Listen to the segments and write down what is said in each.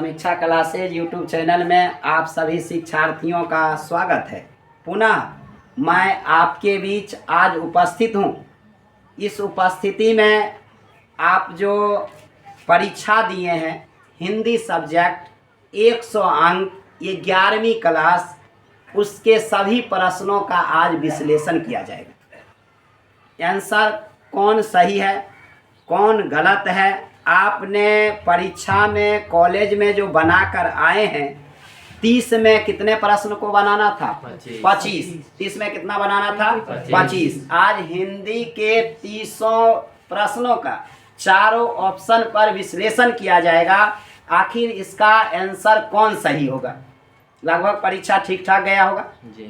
समीक्षा classes YouTube channel में आप सभी शिक्षार्थियों का स्वागत है। पुनः मैं आपके बीच आज उपस्थित हूँ। इस उपस्थिति में आप जो परीक्षा दिए हैं हिंदी सब्जेक्ट 100 अंक, ये 11वीं क्लास, उसके सभी प्रश्नों का आज विश्लेषण किया जाएगा। आंसर कौन सही है कौन गलत है, आपने परीक्षा में कॉलेज में जो बनाकर आए हैं 30 में कितने प्रश्न को बनाना था? 25। 30 में कितना बनाना था? 25। आज हिंदी के 30 प्रश्नों का चारों ऑप्शन पर विश्लेषण किया जाएगा। आखिर इसका आंसर कौन सही होगा। लगभग परीक्षा ठीक ठाक गया होगा।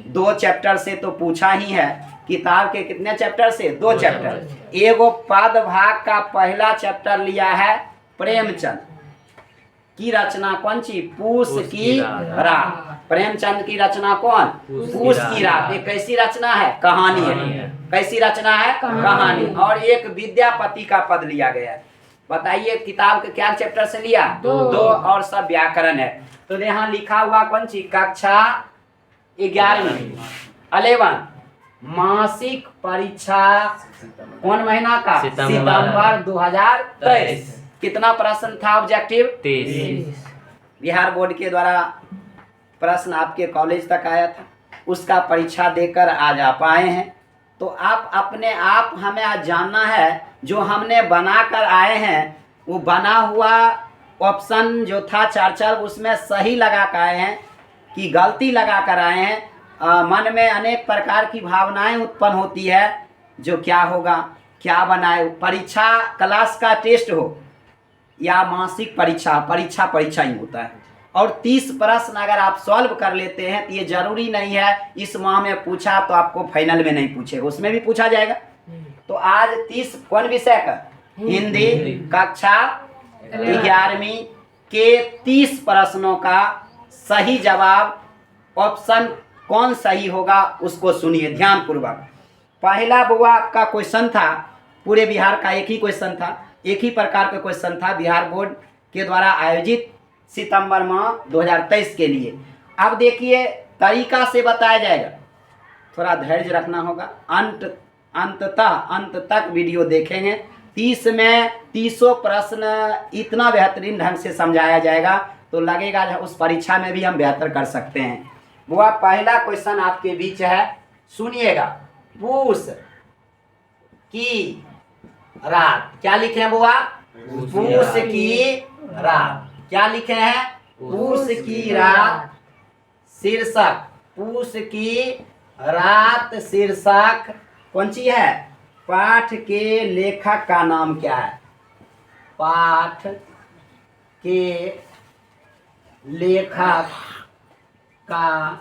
2 चैप्टर से तो पूछा ही है। किताब के कितने चैप्टर से? 2 चैप्टर। एगो पद भाग का पहला चैप्टर लिया है प्रेमचंद की रचना कौन सी? पूस की रात। प्रेमचंद की रचना कौन? पूस की रात। एक कैसी रचना है? कहानी है। कैसी रचना है? कहानी। और एक विद्यापति का पद लिया गया है। बताइए किताब के क्या चैप्टर से लिया? 2 और सब व्याकरण है। तो यहाँ लिखा हुआ कौन सी? कक्षा 11वीं 11 मासिक परीक्षा कौन महीना का? सितंबर 2023। कितना प्रश्न था ऑब्जेक्टिव? 30। बिहार बोर्ड के द्वारा प्रश्न आपके कॉलेज तक आया था, उसका परीक्षा देकर आज आप आए हैं। तो आप अपने आप हमें आज जानना है जो हमने बना कर आए हैं वो बना हुआ ऑप्शन जो था 4 उसमें सही लगा कर आए हैं कि गलती लगा कर आए हैं। मन में अनेक प्रकार की भावनाएं उत्पन्न होती है जो क्या होगा क्या बनाए। परीक्षा क्लास का टेस्ट हो या मासिक परीक्षा ही होता है। और 30 प्रश्न अगर आप सॉल्व कर लेते हैं तो ये जरूरी नहीं है इस माह में पूछा तो आपको फाइनल में नहीं पूछेगा, उसमें भी पूछा जाएगा। तो आज 30 कौन विषय का? हिंदी कक्षा 11वीं के 30 प्रश्नों का सही जवाब ऑप्शन कौन सही होगा उसको सुनिए ध्यान पूर्वक। पहला बुआ का क्वेश्चन था, पूरे बिहार का एक ही क्वेश्चन था, एक ही प्रकार का क्वेश्चन था बिहार बोर्ड के द्वारा आयोजित सितंबर माह 2023 के लिए। अब देखिए तरीका से बताया जाएगा, थोड़ा धैर्य रखना होगा। अंत तक वीडियो देखेंगे। 30 में 30 प्रश्न इतना बेहतरीन ढंग से समझाया जाएगा तो लगेगा उस परीक्षा में भी हम बेहतर कर सकते हैं। बुआ पहला क्वेश्चन आपके बीच है, सुनिएगा। पूस की रात, क्या लिखे हैं बुआ? पूस की रात। क्या लिखे हैं? पूस की रात शीर्षक। पूस की रात शीर्षक कौन सी है? पाठ के लेखक का नाम क्या है? पाठ के लेखक का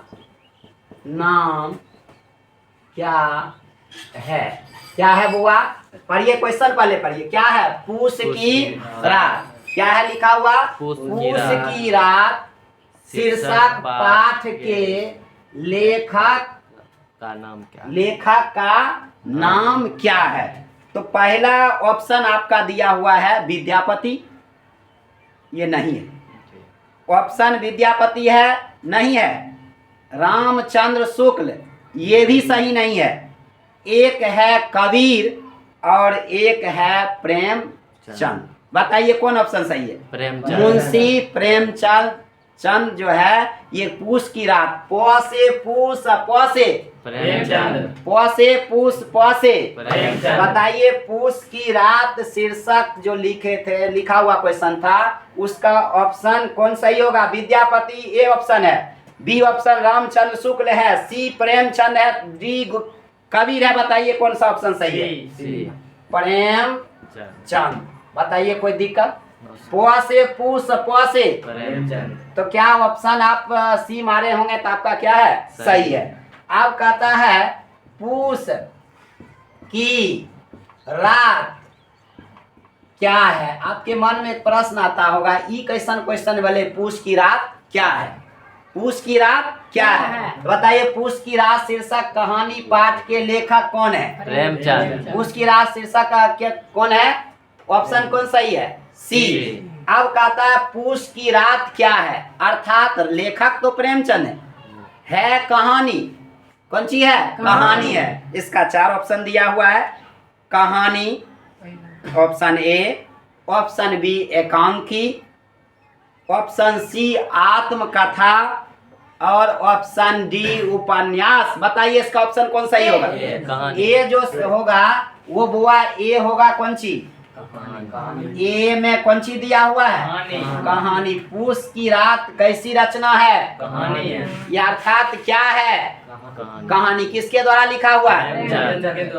नाम क्या है? क्या है बुआ? पढ़िए क्वेश्चन, पहले पढ़िए। क्या है? पूस की रात। क्या है लिखा हुआ? पूस की रात शीर्षक पाठ के लेखक का नाम क्या? लेखक का नाम क्या है? तो पहला ऑप्शन आपका दिया हुआ है विद्यापति, ये नहीं है। ऑप्शन विद्यापति है, नहीं है। रामचंद्र शुक्ल, ये भी सही नहीं है। एक है कबीर और एक है प्रेमचंद। बताइए कौन ऑप्शन सही है? प्रेमचंद। मुंशी प्रेमचंद जो है ये पूस की रात, प से पूस, प से प्रेमचंद, प से पूस, प से प्रेमचंद। बताइए पूस की रात शीर्षक जो लिखे थे, लिखा हुआ क्वेश्चन था, उसका ऑप्शन कौन सही होगा? विद्यापति ए ऑप्शन है, बी ऑप्शन रामचंद्र शुक्ल है, सी प्रेमचंद है, डी कबीर है। बताइए कौन सा ऑप्शन सही है? प्रेमचंद। बताइए कोई दिक्कत? प से पूस, प से प्रेमचंद। तो क्या ऑप्शन आप सी मारे होंगे तो आपका क्या है? सही है। अब कहता है पूस की रात क्या है? आपके मन में एक प्रश्न आता होगा, ई कैसन क्वेश्चन वाले पूस की रात क्या है? पूस की रात क्या है? बताइए पूस की रात शीर्षक कहानी पाठ के लेखक कौन है? प्रेमचंद। पूस की रात शीर्षक कौन है? ऑप्शन कौन सही है? सी अब कहता है पूस की रात क्या है, अर्थात लेखक तो प्रेमचंद है कहानी, कौन सी है, कहानी है। इसका 4 ऑप्शन दिया हुआ है, कहानी, ऑप्शन ए, ऑप्शन बी एकांकी, ऑप्शन सी आत्मकथा और ऑप्शन डी उपन्यास। बताइए इसका ऑप्शन कौन सही होगा। कहानी। ए जो होगा वो बुआ ए होगा, कौन सी, ए में कौन सी दिया हुआ है, कहानी। पूस की रात कैसी रचना है, कहानी है। यह अर्थात क्या है, कहानी। किसके द्वारा लिखा हुआ है।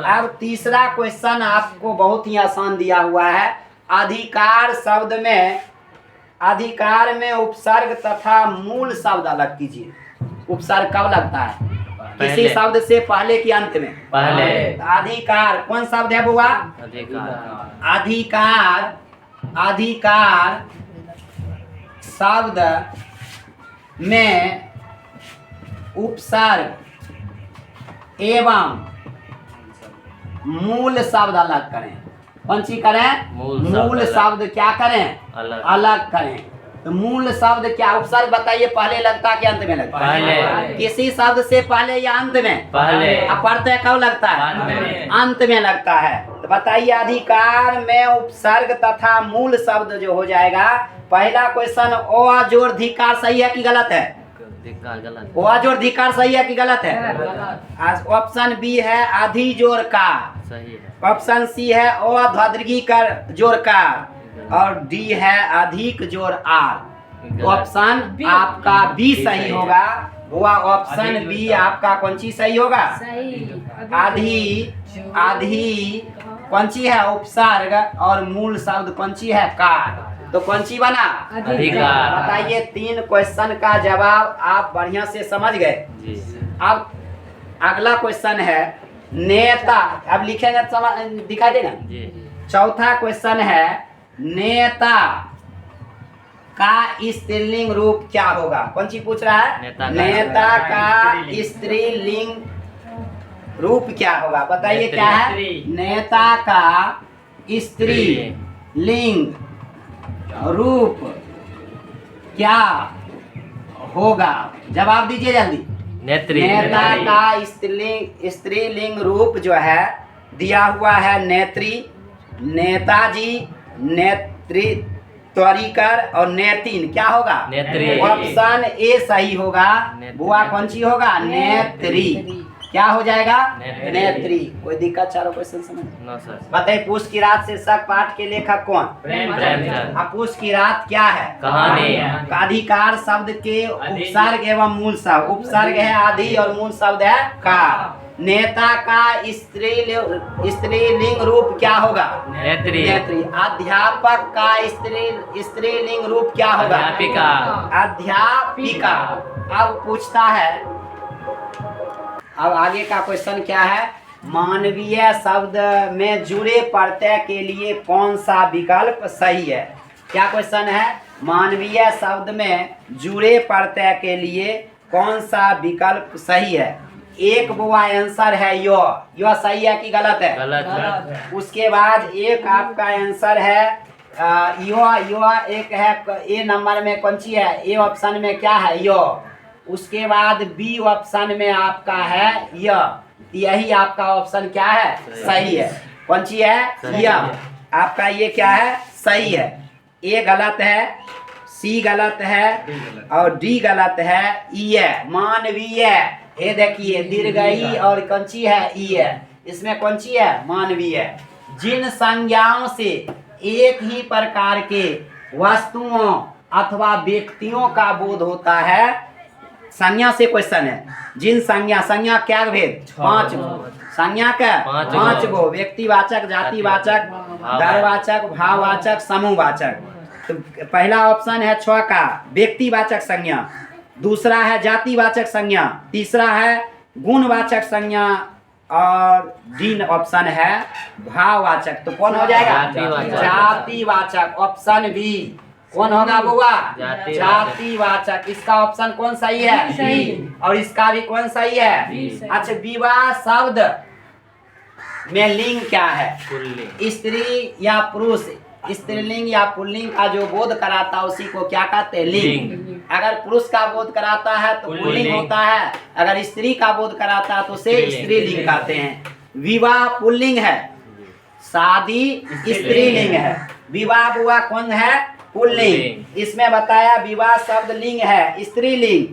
अब तीसरा क्वेश्चन आपको बहुत ही आसान दिया हुआ है। अधिकार शब्द में, अधिकार में उपसर्ग तथा मूल शब्द अलग कीजिए। उपसर्ग कब लगता है, किसी शब्द से पहले कि अंत में, पहले। अधिकार कौन शब्द है बुआ, अधिकार, अधिकार शब्द में उपसर्ग एवं मूल शब्द अलग करें। कौन सी करें, मूल शब्द क्या करें, अलग करें। तो मूल शब्द क्या, उपसर्ग बताइए पहले लगता कि अंत में लगता है, पहले। किसी शब्द से पहले या अंत में, पहले। अब प्रत्यय कब लगता है, अंत में लगता है। तो बताइए अधिकार में उपसर्ग तथा मूल शब्द जो हो जाएगा। पहला क्वेश्चन ओ जोड़ धिकार सही है कि गलत है, गलत। ओ जोड़ धिकार सही है कि गलत है। ऑप्शन बी है अधि जोड़ का, सही है। ऑप्शन सी है ओ ध्वदगी कर जोड़ का, और डी है अधिक जोड़ आर। ऑप्शन आपका बी सही होगा। हुआ ऑप्शन बी आपका कौन सी सही होगा, आधी, आधी कौन सी है उपसर्ग और मूल शब्द कौन सी है कार। तो कौन सी बना, अधिकार। बताइए 3 क्वेश्चन का जवाब आप बढ़िया से समझ गए। अब अगला क्वेश्चन है नेता, अब लिखेंगे तो दिखाई देगा। चौथा क्वेश्चन है नेता का स्त्रीलिंग रूप क्या होगा। कौन सी पूछ रहा है, नेता का स्त्रीलिंग रूप क्या होगा। बताइए क्या है, नेता का स्त्रीलिंग रूप क्या होगा। जवाब दीजिए जल्दी। नेता का स्त्रीलिंग रूप जो है दिया हुआ है नेत्री, नेताजी, नेतृत्वरिकर और नेतिन। क्या होगा, नेत्री। ऑप्शन ए सही होगा। बुआ कौन सी होगा, नेत्री। क्या हो जाएगा, नेत्री। कोई दिक्कत, चारों क्वेश्चन समझ। बताइए पूस की रात शीर्षक पाठ के लेखक कौन, प्रेमचंद। अब पूस की रात क्या है, कहानी। अधिकार शब्द के उपसर्ग एवं मूल शब्द, उपसर्ग है आदि और मूल शब्द है का। नेता का स्त्रीलिंग रूप क्या होगा, नेत्री। नेत्री। अध्यापक का स्त्रीलिंग रूप क्या होगा, अध्यापिका। अध्यापिका। अब पूछता है, अब आगे का क्वेश्चन क्या है, मानवीय शब्द में जुड़े प्रत्यय के लिए कौन सा विकल्प सही है। क्या क्वेश्चन है, मानवीय शब्द में जुड़े प्रत्यय के लिए कौन सा विकल्प सही है। एक बुआ आंसर है यो सही है कि गलत है, गलत। उसके बाद एक आपका आंसर है यो एक है, ए नंबर में कौन सी है, ए ऑप्शन में क्या है यो। उसके बाद बी ऑप्शन में आपका है यही आपका ऑप्शन क्या है, सही है। कौन सी है, यह आपका ये क्या है, सही है। ए गलत है, सी गलत है और डी गलत है। ई है मानवीय, ये देखिए दीर्घई और कौन सी है, ई है। इसमें कौन सी है, मानवीय। जिन संज्ञाओं से एक ही प्रकार के वस्तुओं अथवा व्यक्तियों का बोध होता है, संज्ञा से क्वेश्चन है। जिन संज्ञा क्या भेद, 5 संज्ञा का 5 गो, व्यक्तिवाचक, जातिवाचक, दरवाचक, भाववाचक, समूहवाचक। तो पहला ऑप्शन है 6 का व्यक्तिवाचक संज्ञा, दूसरा है जातिवाचक संज्ञा, तीसरा है गुणवाचक संज्ञा और डी ऑप्शन है भाववाचक। तो कौन हो जाएगा, जातिवाचक। ऑप्शन बी कौन होगा बुआ, जातिवाचक। इसका ऑप्शन कौन सही है, बी। और इसका भी कौन सही है। अच्छा, विवाह शब्द में लिंग क्या है, स्त्री या पुरुष। स्त्रीलिंग या पुल्लिंग का जो बोध कराता है उसी को क्या कहते हैं? लिंग। अगर पुरुष का बोध कराता है तो पुल्लिंग पुल्लिंग। होता है, अगर स्त्री का बोध कराता है तो उसे स्त्रीलिंग। स्त्रीलिंग कहते हैं। विवाह पुल्लिंग है, शादी स्त्रीलिंग है। विवाह बुआ कौन है? पुल्लिंग। इसमें बताया विवाह शब्द लिंग है, स्त्रीलिंग,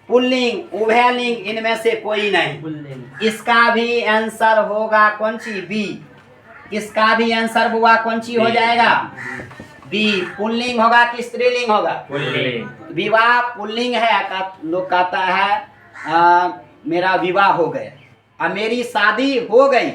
पुल्लिंग, उभयलिंग, इनमें से कोई नहीं। इसका भी आंसर होगा कौन सी? बी। इसका भी आंसर बुआ कौन सी हो जाएगा? बी। पुल्लिंग होगा कि स्त्रीलिंग होगा? पुल्लिंग। विवाह पुल्लिंग है, लोग कहता है मेरा विवाह हो गया, अब मेरी शादी हो गई,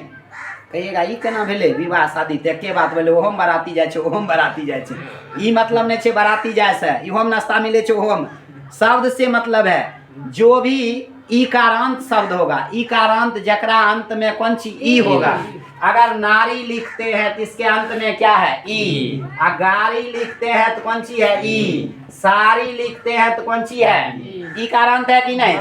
कहिएगा ई केना भेले? विवाह शादी तो एके बात भेले, ओहोम बराती जाय छै, ओहोम बराती जाय छै। ई मतलब नहीं छै बराती जाय से इहोम नाश्ता मिले छै, ओहोम। शब्द से मतलब है जो भी ईकारांत शब्द होगा, ईकारांत जकरा अंत में कौन सी? ई होगा। अगर नारी लिखते हैं तो इसके अंत में क्या है? ई। गाड़ी लिखते हैं तो कौन सी है? ई। साड़ी लिखते हैं तो कौन सी है? ईकारांत है कि नहीं?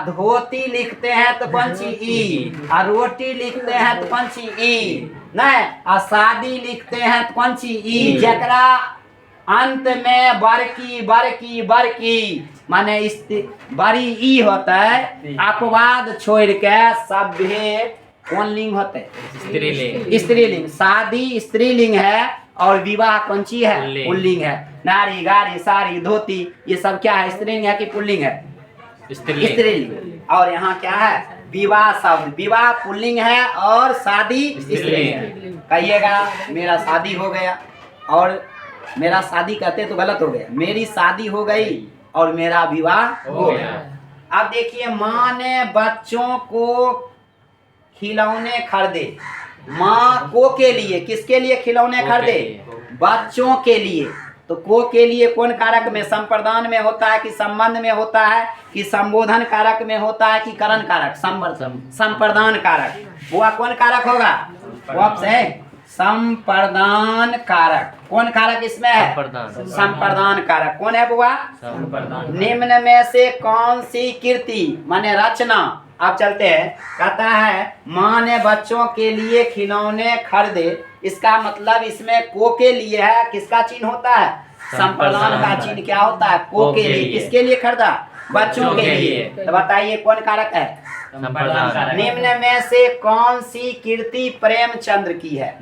धोती लिखते हैं तो कौन सी? ई। रोटी लिखते हैं तो कौन सी? ई। नहीं, शादी लिखते हैं तो कौन सी? ई। जकरा अंत में बड़की बड़की बड़की माने बड़ी ई होता है, अपवाद छोड़ के सभ्य कौन लिंग होते? स्त्रीलिंग। स्त्रीलिंग। शादी स्त्रीलिंग है और विवाह कौन सी है? पुल्लिंग। पुल्लिंग है। नारी, गाड़ी, साड़ी, धोती, ये सब क्या है? स्त्रीलिंग है कि पुल्लिंग है? स्त्रीलिंग। स्त्रीलिंग। और यहाँ क्या है? विवाह शब्द, विवाह पुल्लिंग है और शादी स्त्रीलिंग है। कहिएगा मेरा शादी हो गया, और मेरा शादी कहते तो गलत हो गया, मेरी शादी हो गई और मेरा विवाह हो गया। अब देखिए, माँ ने बच्चों को खिलौने खरीदे। माँ को के लिए, किसके लिए खिलौने खरीदे? बच्चों के लिए। तो को के लिए कौन कारक में? संप्रदान में होता है कि संबंध में होता है कि संबोधन कारक में होता है कि करण कारक? संप्रदान कारक। वो कौन कारक होगा? संप्रदान कारक। कौन कारक इसमें है? संप्रदान कारक। कौन है बुआ? निम्न में से कौन सी कृति माने रचना? अब चलते हैं। कहता है माँ ने बच्चों के लिए खिलौने खरीदे, इसका मतलब इसमें को के लिए है, किसका चिन्ह होता है? संप्रदान का चिन्ह क्या होता है? को के लिए। किसके लिए खरीदा? बच्चों के लिए। तो बताइए कौन कारक है? निम्न में से कौन सी कृति प्रेमचंद्र की है?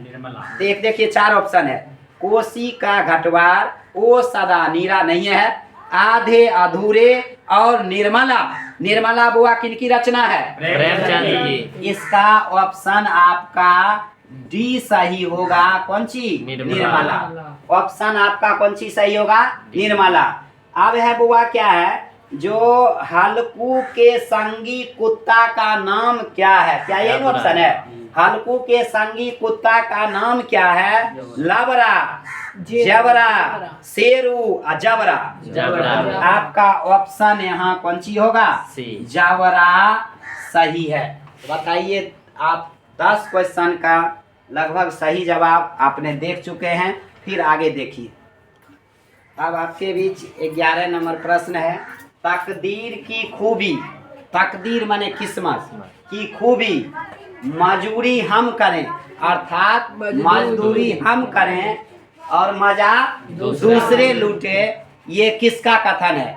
देखिए 4 ऑप्शन है। कोसी का घटवार, ओ सदा नीरा नहीं है, आधे अधूरे और निर्मला। निर्मला बुआ किनकी रचना है? प्रेमचंद की। इसका ऑप्शन आपका डी सही होगा। कौन सी? निर्मला। ऑप्शन आपका कौन सी सही होगा? निर्मला। अब है बुआ क्या है? जो हल्कू के संगी कुत्ता का नाम क्या है? क्या यही ऑप्शन है? हल्कू के संगी कुत्ता का नाम क्या है? लबरा, जबरा, शेरू और जबरा। जबरा। आपका ऑप्शन यहाँ कौन सी होगा? सी। जबरा सही है। तो बताइए, आप 10 क्वेश्चन का लगभग सही जवाब आपने देख चुके हैं। फिर आगे देखिए। अब आपके बीच 11 नंबर प्रश्न है। तकदीर की खूबी, तकदीर माने किस्मत की खूबी, मजूरी हम करें अर्थात मजदूरी हम करें और मजा दूसरे लूटे, ये किसका कथन है?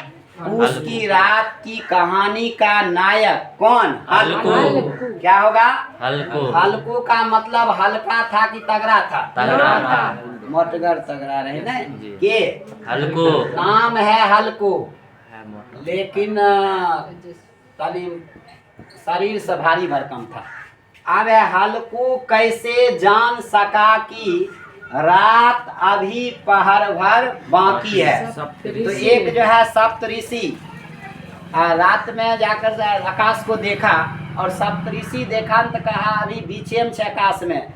उसकी रात की कहानी का नायक कौन? हल्कू। क्या होगा? हल्कू। हल्कू का मतलब हल्का था कि तगड़ा था? तगड़ा था। मोटगर तगड़ा रहे ना जी। के हल्कू। नाम है हल्कू, लेकिन तनी शरीर से भारी भरकम था। अब हल्कू कैसे जान सका कि रात अभी पहर भर बाकी है? तो एक जो है सप्तऋषि रात में जाकर आकाश को देखा और सप्तऋषि देखा तो कहा अभी बीचेम छे आकाश में,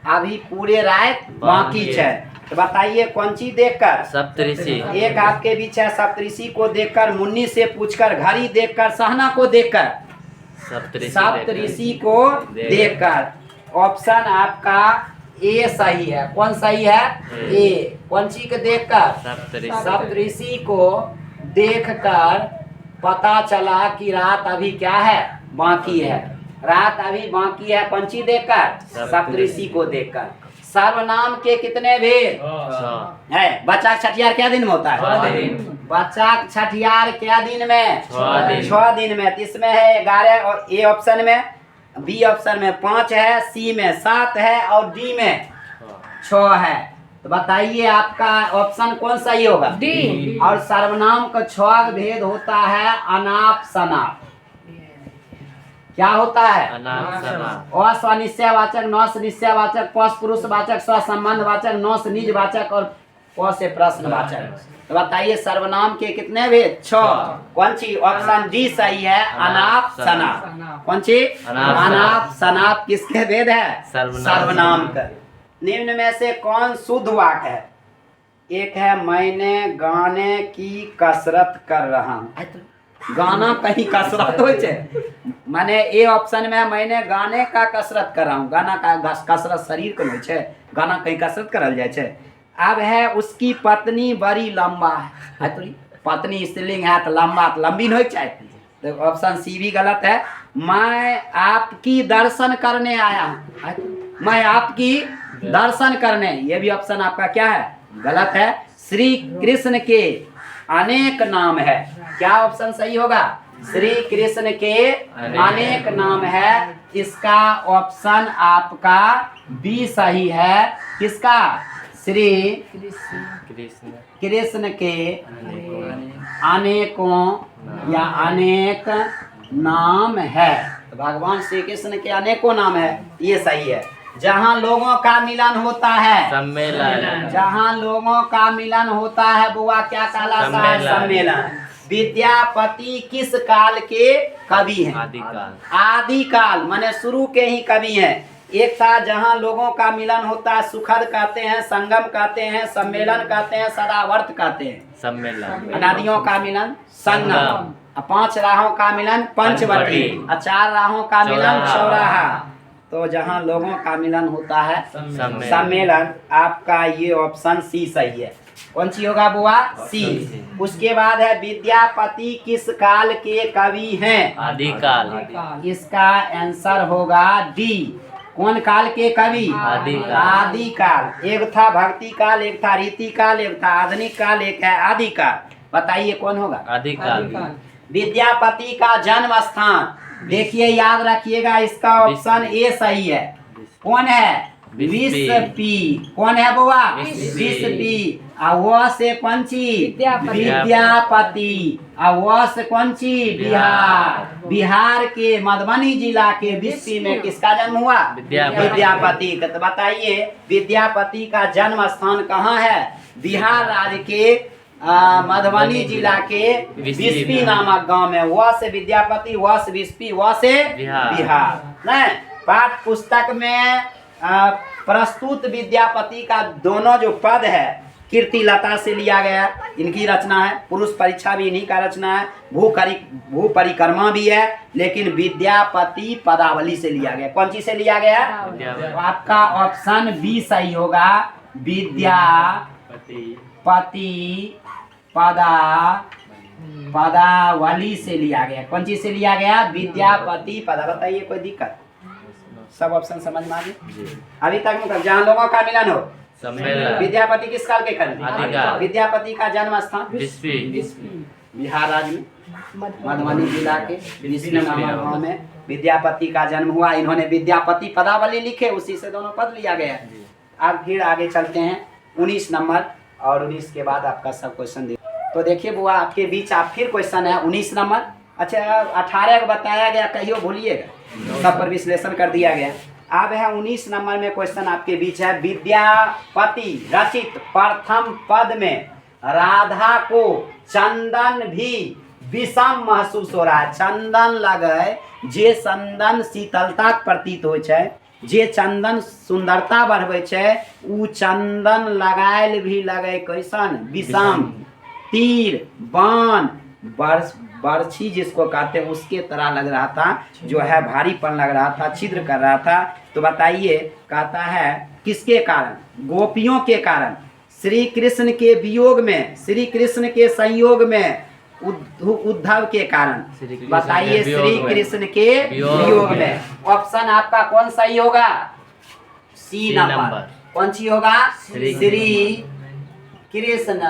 अभी पूरे रात बाकी है। तो बताइए कौन सी देखकर? सप्तऋषि। एक आपके बीच है सप्तऋषि को देखकर, मुन्नी से पूछकर, घड़ी देखकर, सहना को देखकर, सप्तऋषि को देखकर। ऑप्शन आपका ए सही है। कौन सही है? ए। कौन सी को देखकर? सप्तऋषि को देखकर पता चला कि रात अभी क्या है? बाकी है। रात अभी बाकी है। कौन सी देखकर? सप्तऋषि को देखकर। सर्वनाम के कितने भेद है? बच्चा का छठियार क्या दिन में होता है? 6 दिन। बच्चा का छठियार क्या दिन में? 6 दिन। 6 दिन में। तो इसमें है 11 और ए ऑप्शन में, बी ऑप्शन में 5 है, सी में 7 है और डी में 6 है। तो बताइए आपका ऑप्शन कौन सही होगा? डी। और सर्वनाम का 6 भेद होता है अनाप शनाप। क्या होता है? अनाप शनाप। अ स्वनिश्चयवाचक, न से निश्चयवाचक, प से पुरुषवाचक, स्व संबंधवाचक, न से निजवाचक और प से प्रश्नवाचक। तो बताइए सर्वनाम के कितने भेद? 6। कौन सी? ऑप्शन डी सही है, अनाप शनाप। कौन सी? अनाप शनाप किसके भेद है? सर्वनाम का। निम्न में से कौन शुद्ध वाक्य है? एक है मैंने गाने की कसरत कर रहा हूँ। गाना कहीं कसरत हो छे? माने ए ऑप्शन में मैंने गाने का कसरत कर रहा हूँ। गाना का कसरत शरीर के नहीं छे, गाना कहीं कसरत करल जाए छे। अब है उसकी पत्नी बड़ी लंबा है। तो पत्नी स्त्रीलिंग है तो लंबा तो लंबी नहीं चाहिए। तो ऑप्शन सी भी गलत है। मैं आपकी दर्शन करने आया हूँ। मैं आपकी दर्शन करने, ये भी ऑप्शन आपका क्या है? गलत है। श्री कृष्ण के अनेक नाम है। क्या ऑप्शन सही होगा? श्री कृष्ण के अनेक नाम है। इसका ऑप्शन आपका बी सही है। किसका? श्री कृष्ण के अनेकों या अनेक नाम है। तो भगवान श्री कृष्ण के अनेकों नाम है, ये सही है। जहाँ लोगों का मिलन होता है, सम्मेलन। जहाँ लोगों का मिलन होता है बुआ क्या कहलाता है? सम्मेलन। विद्यापति किस काल के कवि हैं? आदिकाल। आदिकाल माने शुरू के ही कवि हैं। एक था जहाँ लोगों का मिलन होता है, सुखद कहते हैं, संगम कहते हैं, सम्मेलन कहते हैं, सदावर्त कहते हैं। सम्मेलन। अनादियों का मिलन संगम, 5 राहों का मिलन पंचवटी, 4 राहों का मिलन चौराहा। तो जहाँ लोगों का मिलन होता है सम्मेलन। आपका ये ऑप्शन सी सही है। कौन सी होगा बुआ? सी। उसके बाद है विद्यापति किस काल के कवि हैं? आदिकाल। इसका आंसर होगा डी। कौन काल के कवि? आदिकाल। आदिकाल। एक था भक्ति काल, एक था रीति काल, एक था आधुनिक काल, एक है आदिकाल। बताइए कौन होगा? आदिकाल। विद्यापति का जन्म स्थान देखिए, याद रखिएगा, इसका ऑप्शन ए सही है। कौन है? विस्पी। कौन है बुआ? विस्पी। वो से कौन सी? विद्यापति। वो से कौन सी? बिहार। बिहार के मधुबनी जिला के विस्पी में किसका जन्म हुआ? विद्यापति का। तो बताइए विद्यापति का जन्म स्थान कहाँ है? बिहार राज्य के मधुबनी जिला के विस्पी नामक गांव में। व से विद्यापति, व से विस्पी, व से बिहार। नहीं, पाठ पुस्तक में प्रस्तुत विद्यापति का दोनों जो पद है कीर्ति लता से लिया गया। इनकी रचना है। पुरुष परीक्षा भी इन्हीं का रचना है। भू परिक्रमा भी है, लेकिन विद्यापति पदावली से लिया गया। कौन सी से लिया गया? तो आपका ऑप्शन बी सही होगा। विद्यापति पदावली से लिया गया। कौन चीज से लिया गया? विद्यापति पदा। बताइए कोई दिक्कत? सब ऑप्शन समझ में आ गए? अभी तक मतलब जहाँ लोगों का मिलन हो सम्मेलन। विद्यापति किस काल के कवि? आदिकाल। विद्यापति का जन्म स्थान विस्पी। बिहार राज्य में मधुबनी जिला के विस्पी नामक गांव में विद्यापति का जन्म हुआ। इन्होंने विद्यापति पदावली लिखे, उसी से दोनों पद लिया गया। अब फिर आगे चलते हैं 19 नंबर, और 19 के बाद आपका सब क्वेश्चन दे। तो देखिए बुआ, आपके बीच आप फिर क्वेश्चन है 19 नंबर। अच्छा, 18 को बताया गया, कहियो भूलिएगा, सब पर विश्लेषण कर दिया गया। अब है 19 नंबर में क्वेश्चन आपके बीच है। विद्यापति रचित प्रथम पद में राधा को चंदन भी विषम महसूस हो रहा है। चंदन लगे, जे चंदन शीतलता प्रतीत हो छै, जे चंदन सुंदरता बढ़बै छै, उ चंदन लगायल भी लगे कैसन? विषम। तीर, बाण, बर्छी जिसको कहते हैं उसके तरह लग रहा था, जो है भारीपन लग रहा था, छिद्र कर रहा था। तो बताइए, कहता है किसके कारण? गोपियों के कारण। श्री कृष्ण के वियोग में, श्री कृष्ण के संयोग में, उद्धव के कारण। बताइए श्री कृष्ण के वियोग में। ऑप्शन आपका कौन सही होगा? सी नंबर। कौन सी होगा? श्री श्री कृष्ण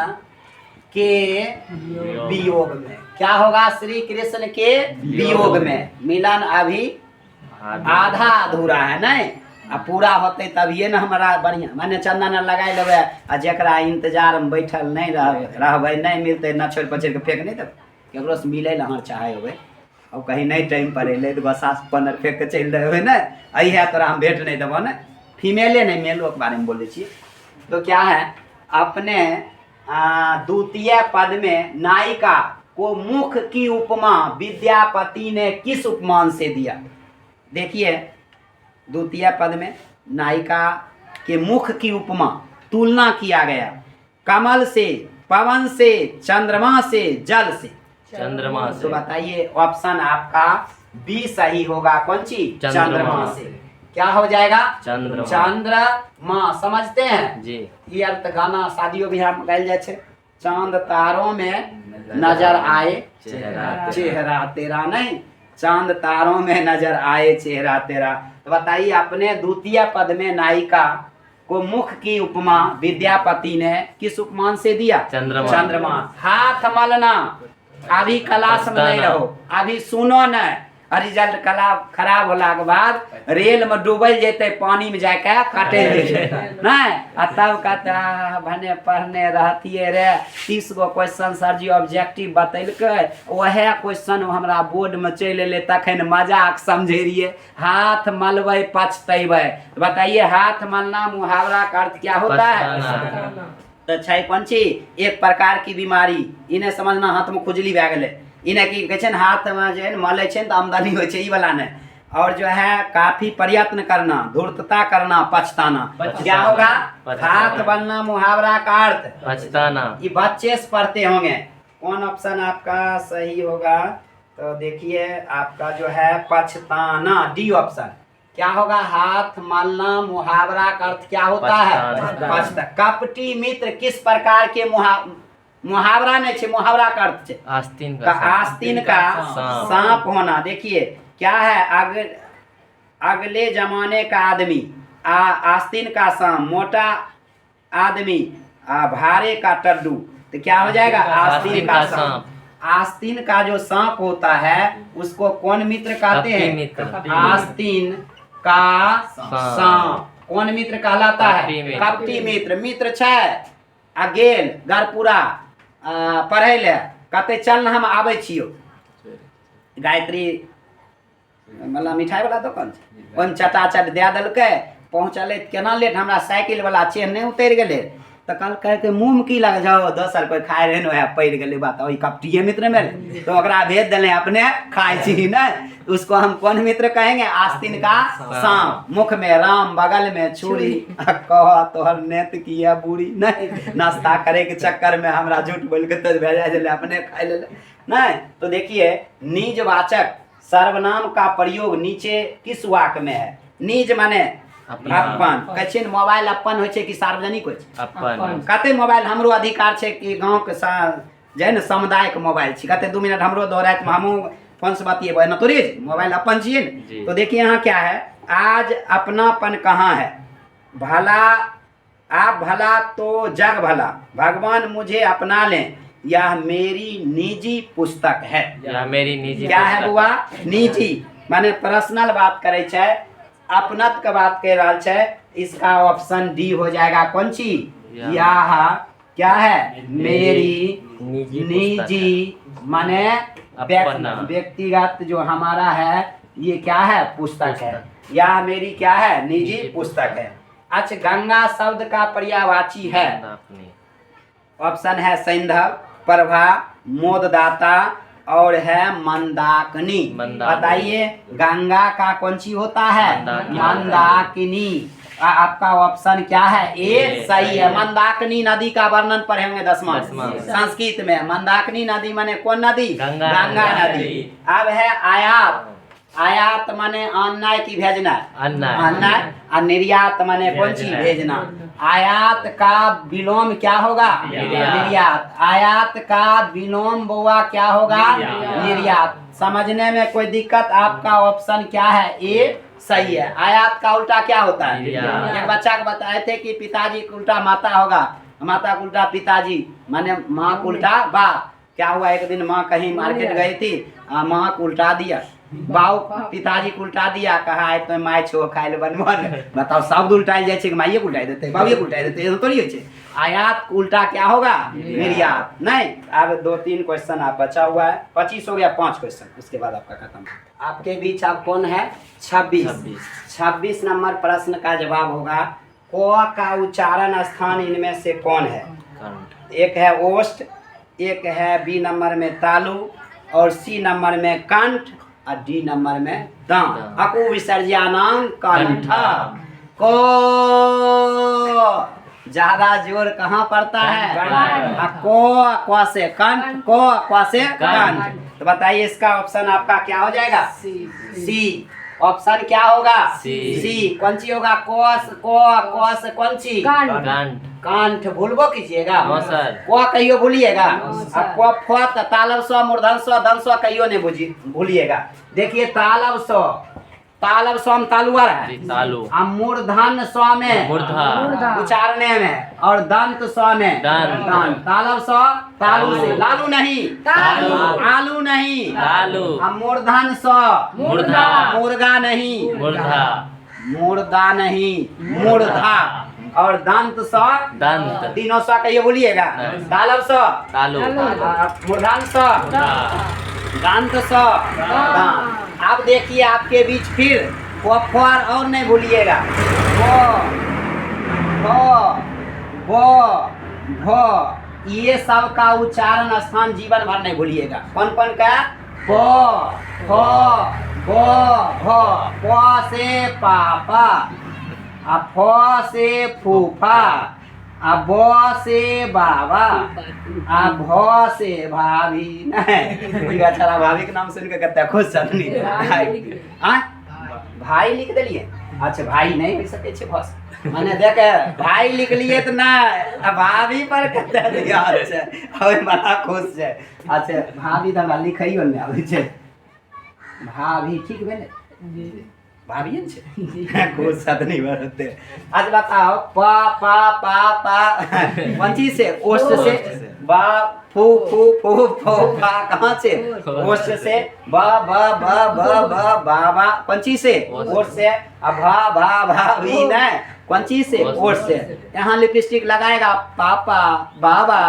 के वियोग में। क्या होगा? श्री कृष्ण के वियोग में। मिलन अभी आधा अधूरा है, नहीं अब पूरा होते तभिए न हमारा बढ़िया माने चंदन लगाए लेबै आ जकरा इंतजार में बैठल नहीं रहबै नहीं मिलते न छोड़ पछड़ के फेंक नहीं देबै केकरो से मिले ला अहाँ चाहे होबै अब कहीं नहीं टाइम पर अइले तो बस आस पन्नर फेंक के चल देबै न अइहे तोरा हम भेंट नहीं देबो न फीमेले नहीं मेलो के बारे में बोले छी। तो क्या है अपने द्वितीय पद में नायिका को मुख की उपमा विद्यापति ने किस उपमान से दिया? देखिए द्वितीय पद में नायिका के मुख की उपमा तुलना किया गया कमल से, पवन से, चंद्रमा से, जल से। चंद्रमा से। तो बताइए ऑप्शन आपका बी सही होगा। कौन सी? चंद्रमा से। क्या हो जाएगा? चंद्रमा। चंद्रमा समझते हैं जी। ये अर्थ गाना शादियों बियाह में गायल जाए छे। चांद तारों में नजर आए चेहरा तेरा, नहीं चांद तारों में नजर आए चेहरा तेरा। तो बताइए अपने द्वितीय पद में नायिका को मुख की उपमा विद्यापति ने किस उपमान से दिया? चंद्रमा। चंद्रमा। हाथ मलना अभी क्लास में नहीं रहो, अभी सुनो न रिजल्ट खराब होला के बाद रेल में डूबल जेते पानी में जाके काटे नहीं आ तब कहता भने पढ़ने रहतिए रे 30 गो क्वेश्चन सर जी ऑब्जेक्टिव बतैलकै वह क्वेश्चन हमरा बोर्ड में चल एले तखन मजाक समझे रहिए हाथ मलबै पछतैबै। बताइए हाथ मलना मुहावरा का अर्थ क्या होता है? तो छै कौन ची? एक प्रकार की बीमारी इन्हें समझना हाथ में खुजली भए गेलै इन्हें की कहै छै हाथ में जे मलै छै तो आमदनी होइ छै ई वाला नहीं। और जो है काफी प्रयत्न करना, धूर्तता करना, पछताना। क्या होगा? हाथ बनना मुहावरा का अर्थ पछताना। ये बच्चे से पढ़ते होंगे। कौन ऑप्शन आपका सही होगा? तो देखिए आपका जो है पछताना डी ऑप्शन। क्या होगा? हाथ मलना मुहावरा का अर्थ क्या होता है? पछता। कपटी मित्र किस प्रकार के मुहावरा नहीं छे, मुहावरा का अर्थ छे आस्तीन का सांप होना। देखिए क्या है अगले जमाने का आदमी आस्तीन का सांप, मोटा आदमी भारे का टड्डू। तो क्या हो जाएगा? आस्तीन का सांप। आस्तीन का जो सांप होता है उसको कौन मित्र कहते हैं? आस्तीन का सांप कौन मित्र कहलाता है? कपटी मित्र। मित्र छै आ गेल गरपुरा पढ़े ले कहते चल हम आबै छियो गायत्री मतलब मिठाई वाला दुकान ओहिमे चटाचट दे देलकै पहुँचल केना लेट हमरा साइकिल वाला चेन नहीं उतर गेलै तो कहलकै मुँह में की लगे जाओ दोसर कोई खाए रहे वह पड़ गए बात वही कपटिए मित्र में तो ओकरा भेज दिले अपने खाए छी नहीं। उसको हम कौन मित्र कहेंगे? आस्तीन का सांप। मुख में राम बगल में छुरी कह तोहर नेत की है बूढ़ी नहीं नाश्ता करे के चक्कर में हमरा झूठ बोल के तो भेजा दिले अपने खाए ले नहीं। तो देखिए निजवाचक सर्वनाम का प्रयोग नीचे किस वाक्य में है? निज माने अपन कछिन मोबाइल अपन होइ छै कि सार्वजनिक होइ छै? अपन। कते मोबाइल हमरो अधिकार छै कि गांव के जे है न समुदाय के मोबाइल छी कते 2 मिनट हमरो दो रात में हमहू फोन से बतिएबै न तोरे मोबाइल अपन छिए न। तो देखिए यहाँ क्या है आज अपनापन कहाँ है? भला आप भला तो जग भला भगवान मुझे अपना लें यह मेरी निजी पुस्तक है। यह मेरी निजी क्या है बुआ? निजी माने पर्सनल बात करे छै अपनत के बात कह रहा है। इसका ऑप्शन डी हो जाएगा। कौन सी? यह क्या है? मेरी निजी माने व्यक्तिगत जो हमारा है ये क्या है? पुस्तक है। यह मेरी क्या है? निजी पुस्तक है। अच्छा गंगा शब्द का पर्यायवाची है? ऑप्शन है सैंधव, प्रभा, मोददाता और है मंदाकिनी। बताइए गंगा का कौन सी होता है? मंदाकिनी। आपका ऑप्शन क्या है? ए सही है। मंदाकिनी नदी का वर्णन पढ़ेंगे 10वां संस्कृत में। मंदाकिनी नदी माने कौन नदी? गंगा नदी। अब है आयात आयात माने आनना की भेजना, अन्ना आनना, और निर्यात माने कौन चीज भेजना। आयात का विलोम क्या होगा? निर्यात। आयात का विलोम बउआ क्या होगा? निर्यात। समझने में कोई दिक्कत? आपका ऑप्शन क्या है? ए सही है। आयात का उल्टा क्या होता है? निर्यात। एक बच्चा को बताए थे कि पिताजी का उल्टा माता होगा, माता का उल्टा पिताजी, माने माँ का उल्टा बा। क्या हुआ, एक दिन माँ कहीं मार्केट गई थी, माँ को उल्टा दिया, बाऊ पिताजी को उल्टा दिया, कहा है तो माय छो खाइल बनवन। बताओ, शब्द उल्टाइल जाए छै, माइये को उल्टाइ देते, बाबूए को उल्टाइ देते, थोड़ी होइ छै। आयात उल्टा क्या होगा? निर्यात। नहीं, अब 2-3 क्वेश्चन आप बचा हुआ है, 25 हो गया, 5 क्वेश्चन, उसके बाद आपका खत्म। आपके बीच आप कौन है? 26 नंबर प्रश्न का जवाब होगा, क का उच्चारण स्थान इनमें से कौन है? एक है ओष्ठ, एक है बी नंबर में तालु, और सी नंबर में कंठ, और डी नंबर में दांत। अकु विसर्जनांग कंठ। को ज्यादा जोर कहाँ पड़ता है? को से कंठ, को से कंठ। तो बताइए इसका ऑप्शन आपका क्या हो जाएगा? सी। ऑप्शन क्या होगा? सी। कौन सी होगा? को से कौन सी? कंठ। भूलबो कीजिएगा, को कहियो भूलिएगा। अब को फत तालब स्व मूर्धन स्व दन स्व कहियो नहीं भूलिएगा। देखिए तालब स्व, तालब स्व में तालुआ है, तालु, मूर्धन स्व में मूर्धा, उच्चारने में, और दंत स्व में दंत। तालब स्व तालु से, लालू नहीं, आलू नहीं, मूर्धन स्व मूर्धा, मुर्गा नहीं, मूर्धा, मुर्दा नहीं, मूर्धा, और दंत स्व दंत, तीनों स्व कहिए बोलिएगा। तालब स्व तालु, मूर्धन स्व दंत स्व दांत। अब देखिए आपके बीच फिर फर और नहीं भूलिएगा, भो, ये सब का उच्चारण स्थान जीवन भर नहीं भूलिएगा। कौन कौन का? प से पापा, फ से फूफा, ब से बाबा, भ से भाभी। नहीं, अच्छा भाभी के नाम सुन के कहता है खुश चलनी। भाई लिख दिलिए, अच्छा भाई नहीं हो सके छे बस, मैंने देखे भाई लिख लिए तो ना, भाभी पर कहता दिया। अच्छा हमें बड़ा खुश है। अच्छा भाभी तो हमरा लिखइयो नहीं आवे छे, भाभी ठीक भेले, भाभी छे खुश सदनी बरते। आज बताओ पा कौन चीज से? ओष्ठ से बा, फू फा कहाँ से? ओष्ठ से बाबा कौन चीज से? ओष्ठ से। भाभी नहीं, कौन चीज से? ओष्ठ से। यहाँ लिपस्टिक लगाएगा, पापा बाबा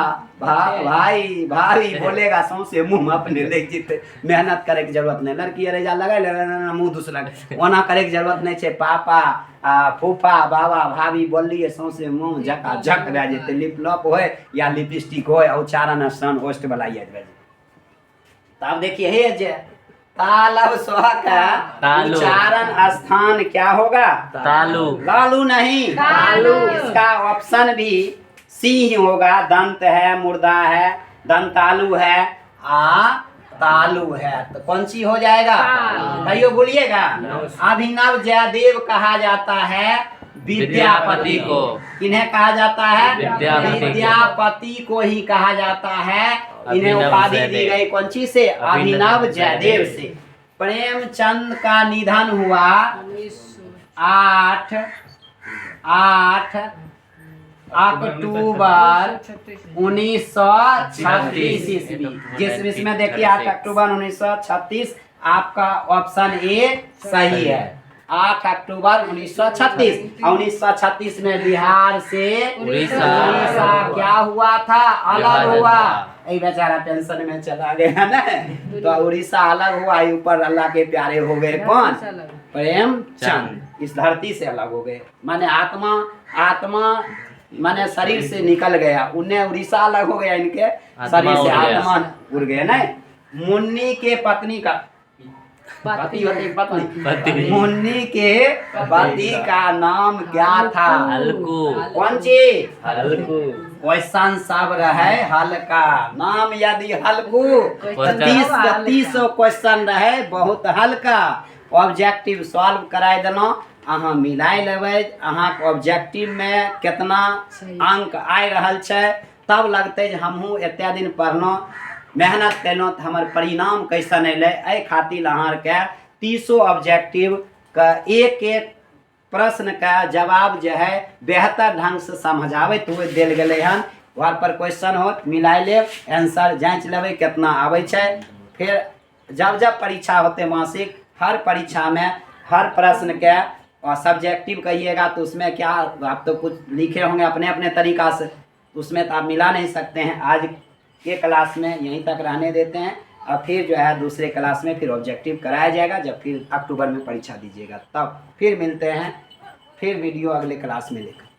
भाई भाभी बोलेगा, सौंसे मुंह अपने ले जीते। मेहनत करे की जरूरत नहीं, लड़की रेजा लगा ले मुंह दूसरा ओना करे की जरूरत नहीं छे। पापा फूफा बाबा भाभी बोलिए, सौंसे मुंह झका झक रह जेते। लिप लॉप होए या लिपस्टिक होए, उच्चारण स्थान ओष्ठ वाला ये। तब देखिए हे जे तालब स्व का उच्चारण स्थान क्या होगा? तालु। लालू नहीं, तालु। इसका ऑप्शन भी सी ही होगा। दंत है, मुर्दा है, दंतालु है, तालु है, तो कौन सी हो जाएगा? कहियो बोलिएगा। अभिनव जयदेव कहा जाता है विद्यापति को। किन्हें कहा जाता है? विद्यापति को ही कहा जाता है। इन्हें उपाधि दी गई कौन सी से? अभिनव जयदेव से। प्रेमचंद का निधन हुआ 8 अक्टूबर 1936 ईस्वी। जिस इसमें देखिए 8 अक्टूबर 1936, आपका ऑप्शन ए सही है। 8 अक्टूबर 1936। 1936 में बिहार से उड़ीसा क्या हुआ था? अलग हुआ। ये बेचारा टेंशन में चला गया ना, तो उड़ीसा अलग हुआ। ऊपर अल्लाह के प्यारे हो गए कौन? प्रेमचंद। इस धरती से अलग हो गए, माने आत्मा माने शरीर से निकल गया। उन्हें उड़ीसा अलग हो गया, इनके शरीर से आत्मा उड़ गया। नहीं, मुन्नी के पत्नी का पति मुन्नी के पति का नाम क्या था? हल्कू। कौन सी? हल्कू। क्वेश्चन सब रहे हल्का। नाम यदि हल्कू, 30 क्वेश्चन रहे बहुत हल्का। ऑब्जेक्टिव सॉल्व कराए देलहुँ, अहाँ मिलाए लेबै अहाँके ऑब्जेक्टिव में कितना अंक आइ रहल छै, तब लगतै जे हमहूँ एतेक दिन पढ़लहुँ मेहनत कयलहुँ तऽ हमर परिणाम कैसन अयलै। एहि खातिर अहाँके 30 ऑब्जेक्टिव के एक एक प्रश्न का जवाब जो है बेहतर ढंग से समझाबैत हुए देल गेलै हन। वहाँ पर क्वेश्चन होत मिलाए लेब, आंसर जाँच लेबै कितना आबै छै। फिर जब जब परीक्षा होते मासिक, हर परीक्षा में हर प्रश्न के और सब्जेक्टिव कहिएगा तो उसमें क्या आप तो कुछ लिखे होंगे अपने अपने तरीका से, उसमें तो आप मिला नहीं सकते हैं। आज के क्लास में यहीं तक रहने देते हैं और फिर जो है दूसरे क्लास में फिर ऑब्जेक्टिव कराया जाएगा। जब फिर अक्टूबर में परीक्षा दीजिएगा तब फिर मिलते हैं, फिर वीडियो अगले क्लास में लेकर।